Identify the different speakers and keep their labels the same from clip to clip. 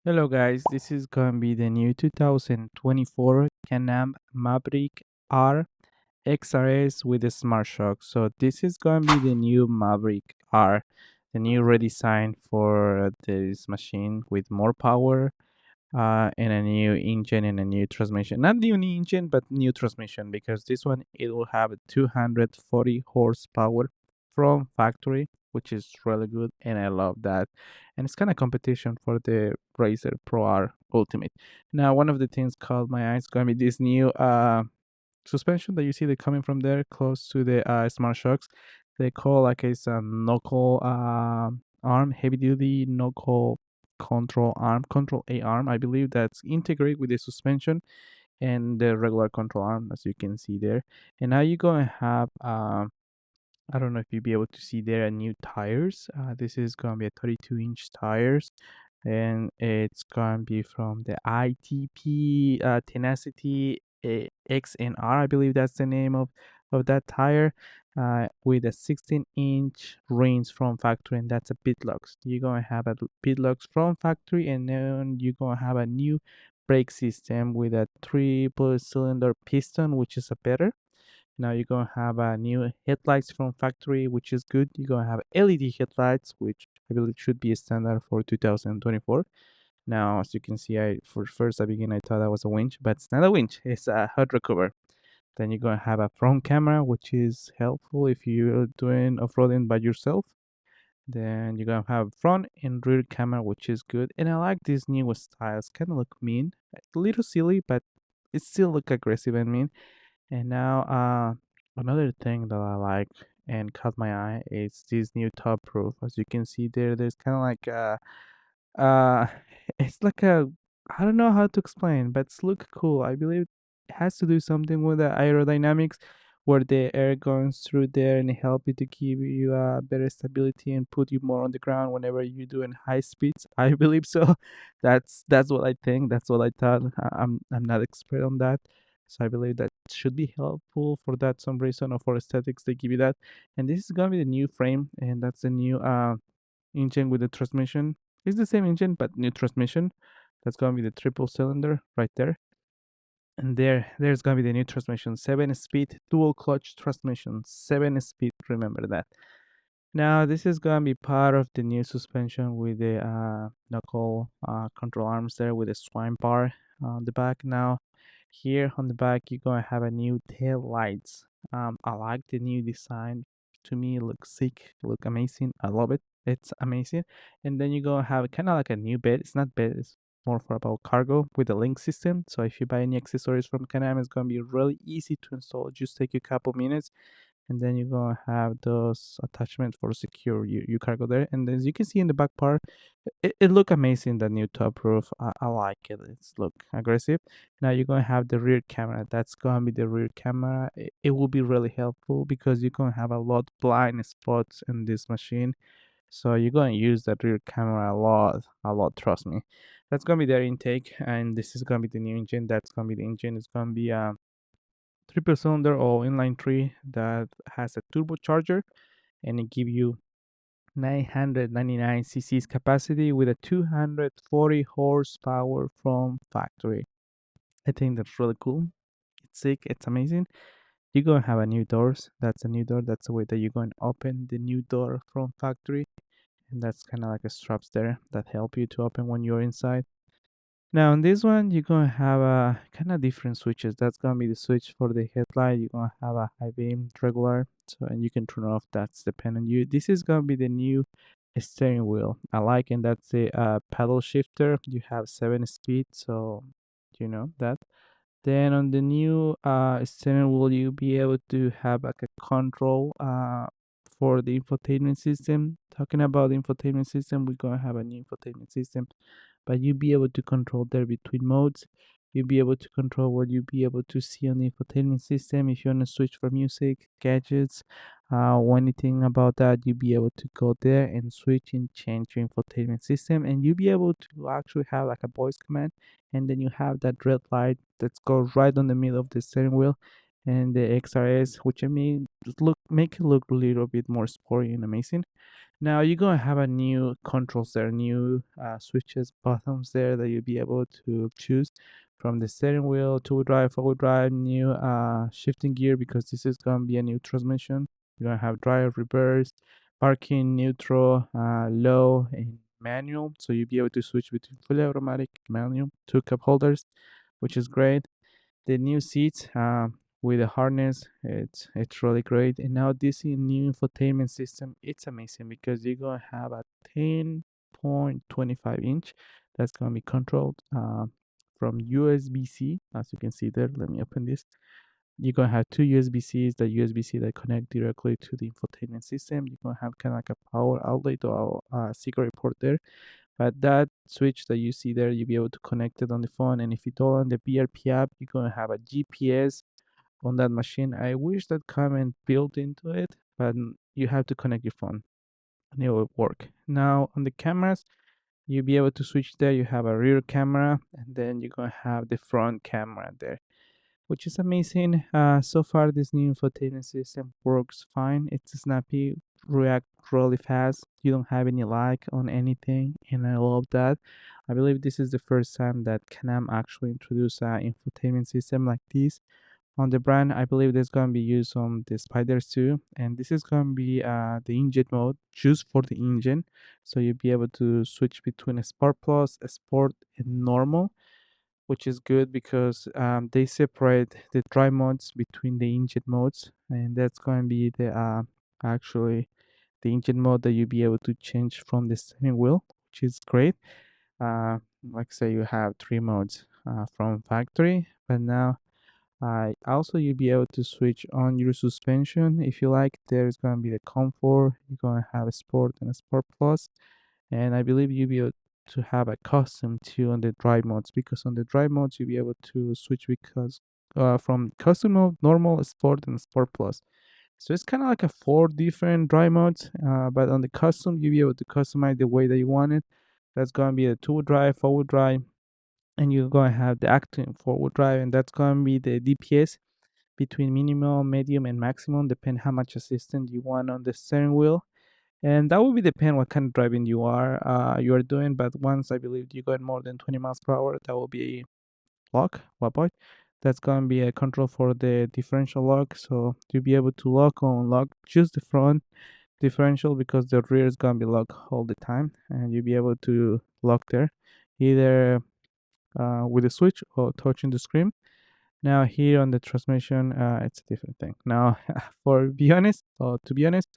Speaker 1: Hello guys, this is gonna be the new 2024 Can-Am Maverick R XRS with the SMART-SHOX. So this is gonna be the new Maverick R, the new redesign for this machine with more power, and a new engine and a new transmission. Not new engine, but new transmission because this one it will have a 240 horsepower from factory, which is really good, and I love that. And it's kind of competition for the Racer Pro R Ultimate. Now, one of the things caught my eyes gonna be this new suspension that you see that coming from there close to the smart shocks. They call like it's a knuckle arm, heavy duty knuckle control arm, control A arm. I believe that's integrated with the suspension and the regular control arm, as you can see there. And now you're gonna have I don't know if you'll be able to see there new tires. This is gonna be a 32-inch tires, and it's gonna be from the ITP Tenacity XNR. I believe that's the name of that tire. With a 16-inch rims from factory, and that's a Bitlux. You're gonna have a Bitlux from factory, and then you're gonna have a new brake system with a triple cylinder piston, which is a better. Now you're gonna have new headlights from factory, which is good. You're gonna have LED headlights, which I believe should be a standard for 2024. Now, as you can see, I for first I begin I thought that was a winch, but it's not a winch. It's a hot recover. Then you're gonna have a front camera, which is helpful if you're doing off-roading by yourself. Then you're gonna have front and rear camera, which is good. And I like these new styles. Kind of look mean, a little silly, but it still look aggressive and mean. And now, another thing that I like and caught my eye is this new top roof. As you can see there, there's kind of like uh, it's like a, I don't know how to explain, but it's look cool. I believe it has to do something with the aerodynamics, where the air goes through there and help you to give you better stability and put you more on the ground whenever you're doing high speeds. I believe so. That's what I think. That's what I thought. I'm not expert on that. So I believe that should be helpful for that some reason or for aesthetics they give you that. And this is gonna be the new frame, and that's the new engine with the transmission. It's the same engine but new transmission. That's gonna be the triple cylinder right there. And there's gonna be the new transmission, 7-speed dual clutch transmission, 7-speed. Remember that. Now this is gonna be part of the new suspension with the knuckle control arms there with the swine bar on the back. Now here on the back you're gonna have a new tail lights. I like the new design. To me it looks sick, look amazing. I love it. It's amazing. And then you're gonna have kind of like a new bed. It's not bed, it's more for about cargo with the link system. So if you buy any accessories from Can-Am, it's gonna be really easy to install. Just take you a couple minutes, and then you're gonna have those attachments for secure you cargo there. And as you can see in the back part, it look amazing, the new top roof. I like it. It's look aggressive. Now you're gonna have the rear camera. That's gonna be the rear camera. It will be really helpful because you're gonna have a lot blind spots in this machine, so you're gonna use that rear camera a lot, trust me. That's gonna be their intake, and this is gonna be the new engine. That's gonna be the engine. It's gonna be a triple cylinder or inline three that has a turbocharger, and it give you 999 cc's capacity with a 240 horsepower from factory. I think that's really cool. It's sick. It's amazing. You're gonna have a new doors. That's a new door. That's the way that you're going to open the new door from factory, and that's kind of like a straps there that help you to open when you're inside. Now on this one, you're gonna have a kind of different switches. That's gonna be the switch for the headlight. You're gonna have a high beam regular, so and you can turn off. That's depend on you. This is gonna be the new steering wheel. I like, and that's the paddle shifter. You have 7 speed, so you know that. Then on the new steering wheel, you'll be able to have like a control for the infotainment system. Talking about the infotainment system, we're gonna have a new infotainment system, but you'll be able to control there between modes. You'll be able to control what you'll be able to see on the infotainment system. If you want to switch for music, gadgets, or anything about that, you'll be able to go there and switch and change your infotainment system. And you'll be able to actually have like a voice command, and then you have that red light that goes right on the middle of the steering wheel, and the XRS, which I mean look make it look a little bit more sporty and amazing. Now you're gonna have a new controls there, new switches, buttons there that you'll be able to choose from the steering wheel, two-wheel drive, four-wheel drive, new shifting gear because this is gonna be a new transmission. You're gonna have drive, reverse, parking, neutral, low, and manual. So you'll be able to switch between fully automatic, manual, two cup holders, which is great. The new seats with the harness, it's really great. And now this new infotainment system, it's amazing because you're gonna have a 10.25 inch that's gonna be controlled from USB-C, as you can see there. Let me open this. You're gonna have two USB-Cs, the USB-C that connect directly to the infotainment system. You're gonna have kind of like a power outlet or a secret port there, but that switch that you see there, you'll be able to connect it on the phone. And if you download the BRP app, you're gonna have a GPS on that machine. I wish that comment built into it, but you have to connect your phone and it will work. Now on the cameras, you'll be able to switch there. You have a rear camera, and then you're gonna have the front camera there, which is amazing. So far, this new infotainment system works fine. It's snappy, react really fast. You don't have any lag on anything, and I love that. I believe this is the first time that Can-Am actually introduced an infotainment system like this on the brand. I believe this gonna be used on the Spiders too, and this is gonna be the engine mode just for the engine. So you'll be able to switch between a Sport Plus, a Sport, and normal, which is good because they separate the drive modes between the engine modes, and that's going to be the actually the engine mode that you'll be able to change from the steering wheel, which is great. Uh, like say you have three modes from factory, but now also you'll be able to switch on your suspension if you like. There's going to be the comfort. You're going to have a sport and a sport plus, and I believe you'll be able to have a custom too on the drive modes, because on the drive modes you'll be able to switch because from custom mode, normal, sport, and sport plus. So it's kind of like a four different drive modes, but on the custom you'll be able to customize the way that you want it. That's gonna be a two-wheel drive, four-wheel drive, and you're gonna have the active four-wheel drive, and that's gonna be the DPS between minimum, medium, and maximum, depend how much assistance you want on the steering wheel, and that will be depend what kind of driving you are doing. But once I believe you got more than 20 miles per hour, that will be lock, what point? That's gonna be a control for the differential lock. So you'll be able to lock or unlock just the front differential because the rear is gonna be locked all the time, and you'll be able to lock there either with a switch or touching the screen. Now here on the transmission, it's a different thing. Now, for be honest, or to be honest,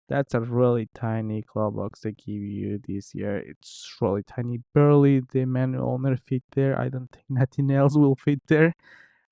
Speaker 1: that's a really tiny glove box they give you this year. It's really tiny, barely the manual owner fit there. I don't think nothing else will fit there.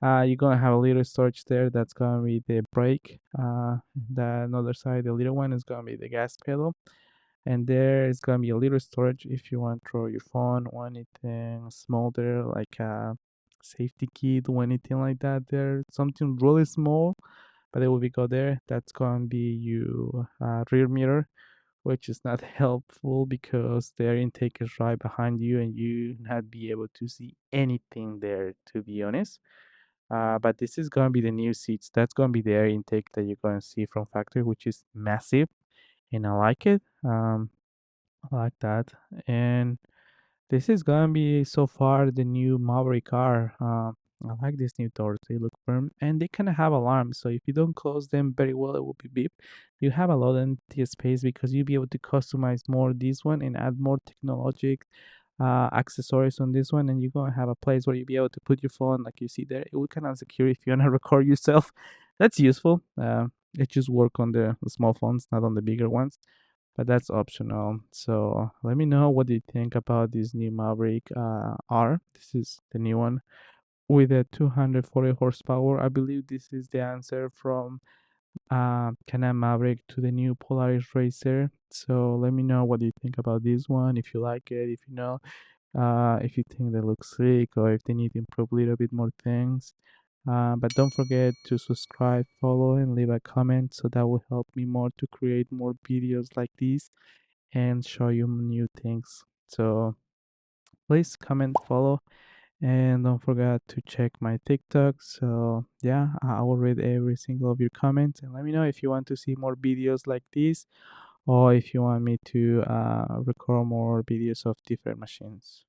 Speaker 1: You're gonna have a little storage there. That's gonna be the brake. The another side, the little one is gonna be the gas pedal, and there is gonna be a little storage if you want to throw your phone or anything small there, like a safety kit or anything like that. There, something really small, but it will be go there. That's gonna be your rear mirror, which is not helpful because the air intake is right behind you and you not be able to see anything there, to be honest. But this is gonna be the new seats. That's gonna be the air intake that you're gonna see from factory, which is massive, and I like it. I like that. And this is gonna be so far the new Maverick car. I like these new doors. They look firm and they kind of have alarms. So if you don't close them very well, it will be beep. You have a lot of empty space because you'll be able to customize more this one and add more technologic accessories on this one. And you're gonna have a place where you'll be able to put your phone, like you see there. It will kind of secure if you wanna record yourself. That's useful. It just work on the small phones, not on the bigger ones, but that's optional. So let me know what do you think about this new Maverick R. This is the new one with a 240 horsepower. I believe this is the answer from Can-Am Maverick to the new Polaris Racer. So let me know what do you think about this one. If you like it, if you know, if you think they look sick or if they need to improve a little bit more things. But don't forget to subscribe, follow, and leave a comment so that will help me more to create more videos like this and show you new things. So please comment, follow, And don't forget to check my TikTok. So yeah, I will read every single of your comments, and let me know if you want to see more videos like this, or if you want me to record more videos of different machines.